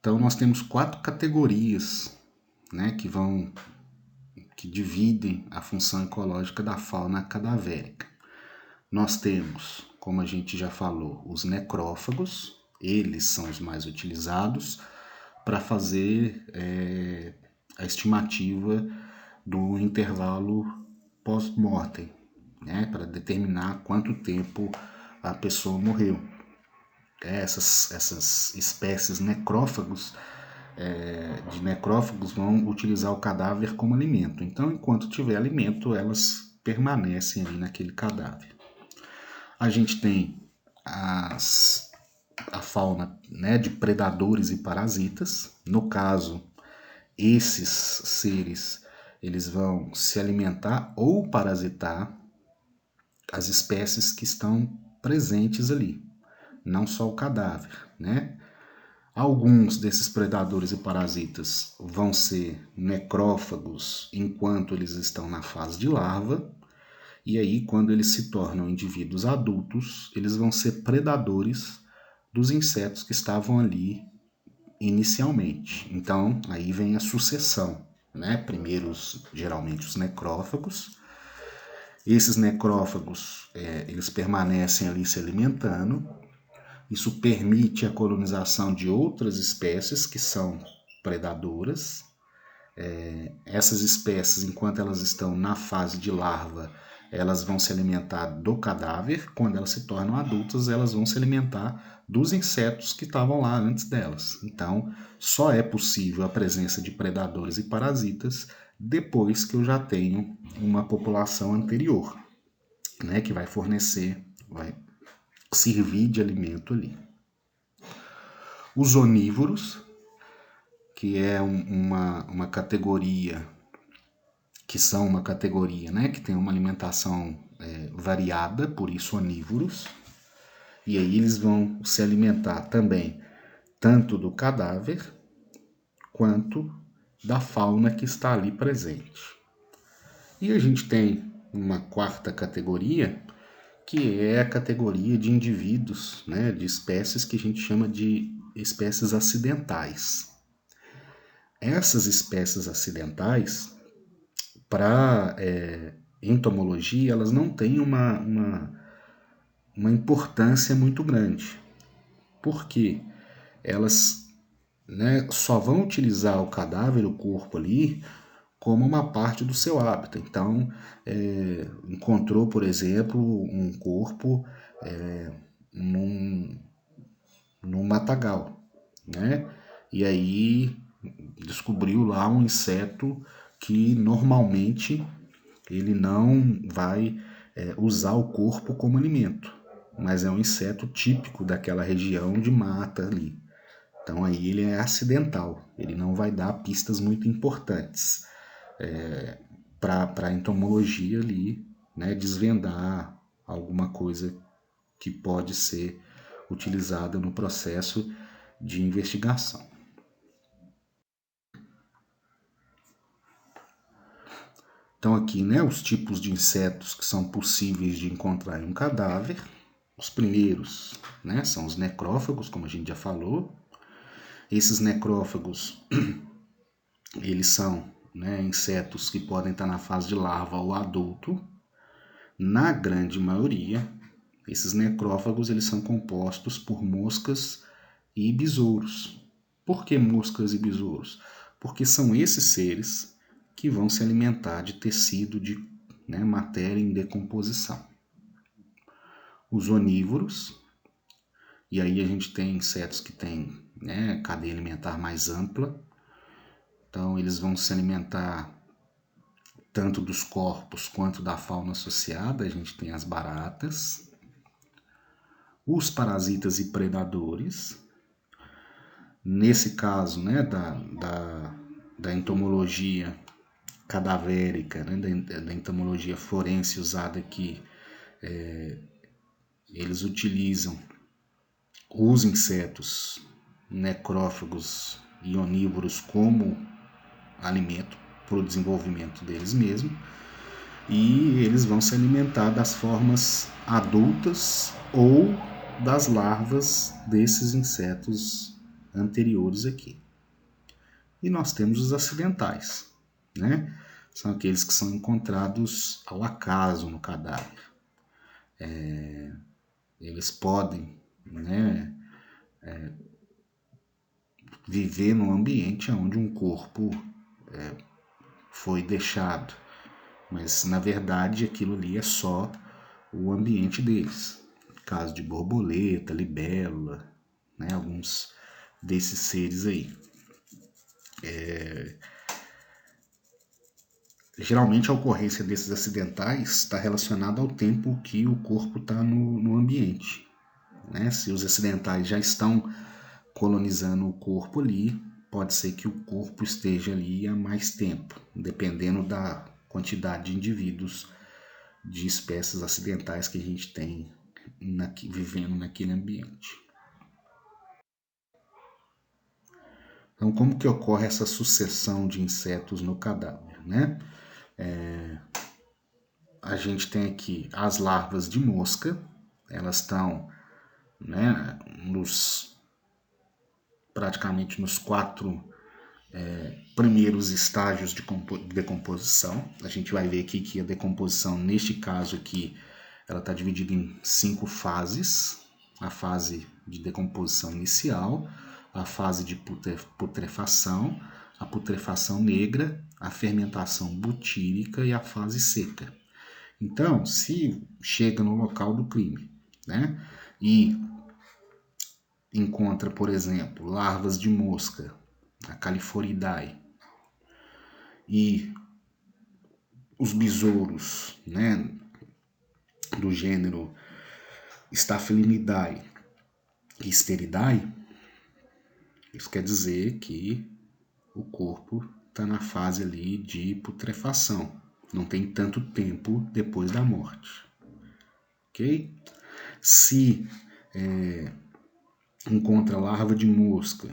Então nós temos 4 categorias, né, que dividem a função ecológica da fauna cadavérica. Nós temos, como a gente já falou, os necrófagos. Eles são os mais utilizados para fazer a estimativa do intervalo pós-mortem, né, para determinar quanto tempo a pessoa morreu. Essas espécies necrófagos, de necrófagos, vão utilizar o cadáver como alimento. Então, enquanto tiver alimento, elas permanecem ali naquele cadáver. A gente tem a fauna, né, de predadores e parasitas. No caso, esses seres, eles vão se alimentar ou parasitar as espécies que estão presentes ali, não só o cadáver, né? Alguns desses predadores e parasitas vão ser necrófagos enquanto eles estão na fase de larva, e aí, quando eles se tornam indivíduos adultos, eles vão ser predadores dos insetos que estavam ali inicialmente. Então, aí vem a sucessão, né? Primeiro, geralmente, os necrófagos. Esses necrófagos, eles permanecem ali se alimentando. Isso permite a colonização de outras espécies que são predadoras. Essas espécies, enquanto elas estão na fase de larva, elas vão se alimentar do cadáver. Quando elas se tornam adultas, elas vão se alimentar dos insetos que estavam lá antes delas. Então, só é possível a presença de predadores e parasitas depois que eu já tenho uma população anterior, né, que vai fornecer, vai servir de alimento ali. Os onívoros, que é uma categoria, que são uma categoria, né, que tem uma alimentação variada, por isso onívoros, e aí eles vão se alimentar também tanto do cadáver quanto da fauna que está ali presente. E a gente tem uma quarta categoria, que é a categoria de indivíduos, né, de espécies que a gente chama de espécies acidentais. Essas espécies acidentais, para entomologia, elas não têm uma importância muito grande. Por quê? Elas, né, só vão utilizar o cadáver, o corpo ali, como uma parte do seu hábitat. Então, encontrou, por exemplo, um corpo num matagal, né? E aí descobriu lá um inseto que normalmente ele não vai usar o corpo como alimento, mas é um inseto típico daquela região de mata ali. Então aí ele é acidental, ele não vai dar pistas muito importantes para a entomologia ali, né, desvendar alguma coisa que pode ser utilizada no processo de investigação. Então aqui, né, os tipos de insetos que são possíveis de encontrar em um cadáver. Os primeiros, né, são os necrófagos, como a gente já falou. Esses necrófagos, eles são, né, insetos que podem estar na fase de larva ou adulto. Na grande maioria, esses necrófagos eles são compostos por moscas e besouros. Por que moscas e besouros? Porque são esses seres que vão se alimentar de tecido, de, né, matéria em decomposição. Os onívoros, e aí a gente tem insetos que têm, né, cadeia alimentar mais ampla. Então eles vão se alimentar tanto dos corpos quanto da fauna associada. A gente tem as baratas, os parasitas e predadores. Nesse caso, né, da entomologia cadavérica, né, da entomologia forense usada aqui, eles utilizam os insetos necrófagos e onívoros como alimento para o desenvolvimento deles mesmos, e eles vão se alimentar das formas adultas ou das larvas desses insetos anteriores aqui. E nós temos os acidentais, né? São aqueles que são encontrados ao acaso no cadáver. Eles podem, né, viver num ambiente onde um corpo foi deixado, mas na verdade aquilo ali é só o ambiente deles. Caso de borboleta, libélula, né, alguns desses seres aí. Geralmente a ocorrência desses acidentais está relacionada ao tempo que o corpo está no ambiente. Né? Se os acidentais já estão colonizando o corpo ali, pode ser que o corpo esteja ali há mais tempo, dependendo da quantidade de indivíduos de espécies acidentais que a gente tem vivendo naquele ambiente. Então, como que ocorre essa sucessão de insetos no cadáver, né? A gente tem aqui as larvas de mosca, elas estão, né, praticamente nos 4 primeiros estágios de decomposição. A gente vai ver aqui que a decomposição, neste caso aqui, ela está dividida em 5 fases. A fase de decomposição inicial, a fase de putrefação, a putrefação negra, a fermentação butírica e a fase seca. Então, se chega no local do crime, né, e encontra, por exemplo, larvas de mosca, a Califoridae, e os besouros, né, do gênero Staphylinidae e Steridae, isso quer dizer que o corpo está na fase ali de putrefação, não tem tanto tempo depois da morte, ok? Se encontra larva de mosca,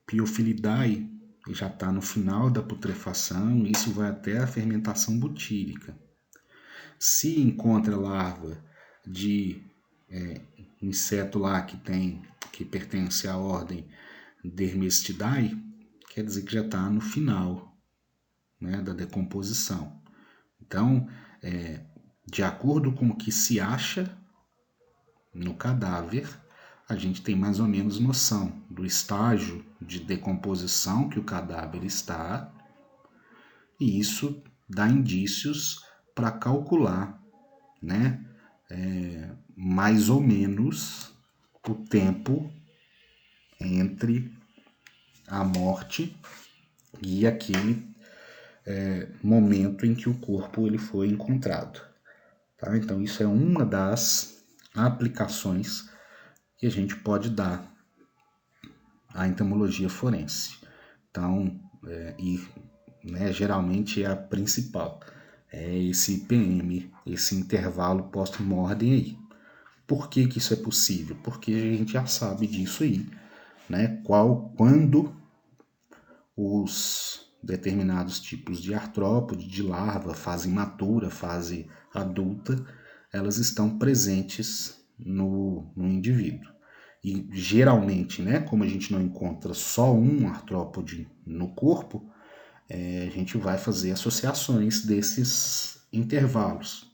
Piophilidae, já está no final da putrefação, isso vai até a fermentação butírica. Se encontra larva de inseto lá que pertence à ordem Dermestidae, quer dizer que já está no final, né, da decomposição. Então, de acordo com o que se acha no cadáver, a gente tem mais ou menos noção do estágio de decomposição que o cadáver está, e isso dá indícios para calcular, né, mais ou menos o tempo entre a morte e aquele momento em que o corpo ele foi encontrado. Tá? Então isso é uma das aplicações que a gente pode dar à entomologia forense. Então, geralmente é a principal, é esse IPM, esse intervalo post-mortem aí. Por que isso é possível? Porque a gente já sabe disso aí, né? Quando os determinados tipos de artrópode, de larva, fase imatura, fase adulta, elas estão presentes no indivíduo. E geralmente, né, como a gente não encontra só um artrópode no corpo, a gente vai fazer associações desses intervalos.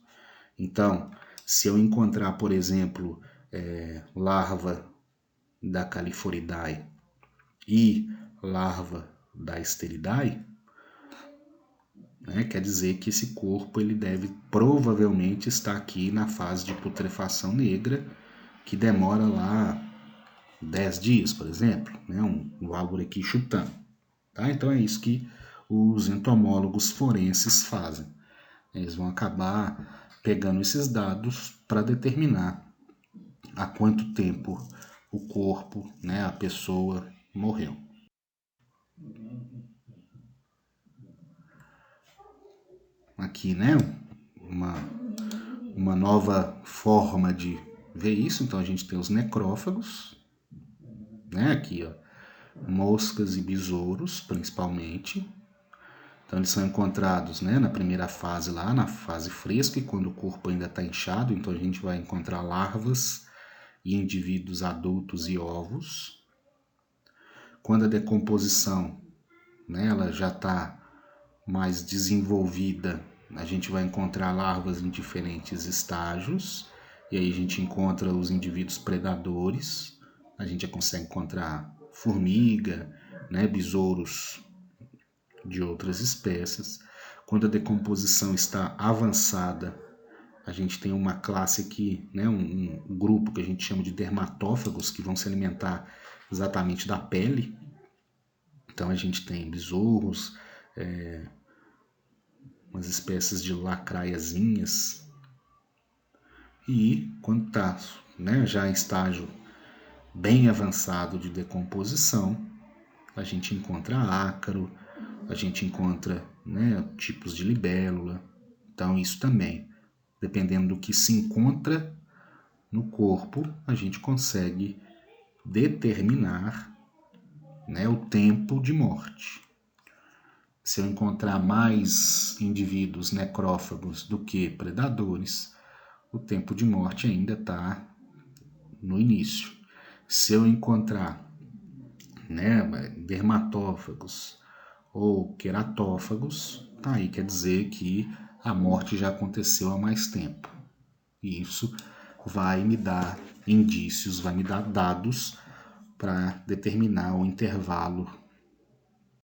Então, se eu encontrar, por exemplo, larva da Califoridae e larva da Steridae, né, quer dizer que esse corpo ele deve provavelmente estar aqui na fase de putrefação negra, que demora lá 10 dias, por exemplo, né, um valor aqui chutando. Tá? Então é isso que os entomólogos forenses fazem. Eles vão acabar pegando esses dados para determinar há quanto tempo o corpo, né, a pessoa morreu. Aqui, né, uma nova forma de ver isso. Então a gente tem os necrófagos, né, aqui, ó, moscas e besouros, principalmente. Então eles são encontrados, né, na primeira fase lá, na fase fresca, e quando o corpo ainda está inchado, então a gente vai encontrar larvas e indivíduos adultos e ovos. Quando a decomposição, né, ela já está mais desenvolvida, a gente vai encontrar larvas em diferentes estágios, e aí a gente encontra os indivíduos predadores, a gente já consegue encontrar formiga, né, besouros de outras espécies. Quando a decomposição está avançada, a gente tem uma classe aqui, né, um grupo que a gente chama de dermatófagos, que vão se alimentar exatamente da pele. Então a gente tem besouros, umas espécies de lacraiazinhas. E quando está, né, já em estágio bem avançado de decomposição, a gente encontra ácaro, a gente encontra, né, tipos de libélula. Então isso também, dependendo do que se encontra no corpo, a gente consegue determinar, né, o tempo de morte. Se eu encontrar mais indivíduos necrófagos do que predadores, o tempo de morte ainda está no início. Se eu encontrar, né, dermatófagos ou queratófagos, tá aí, quer dizer que a morte já aconteceu há mais tempo. E isso vai me dar indícios, vai me dar dados para determinar o intervalo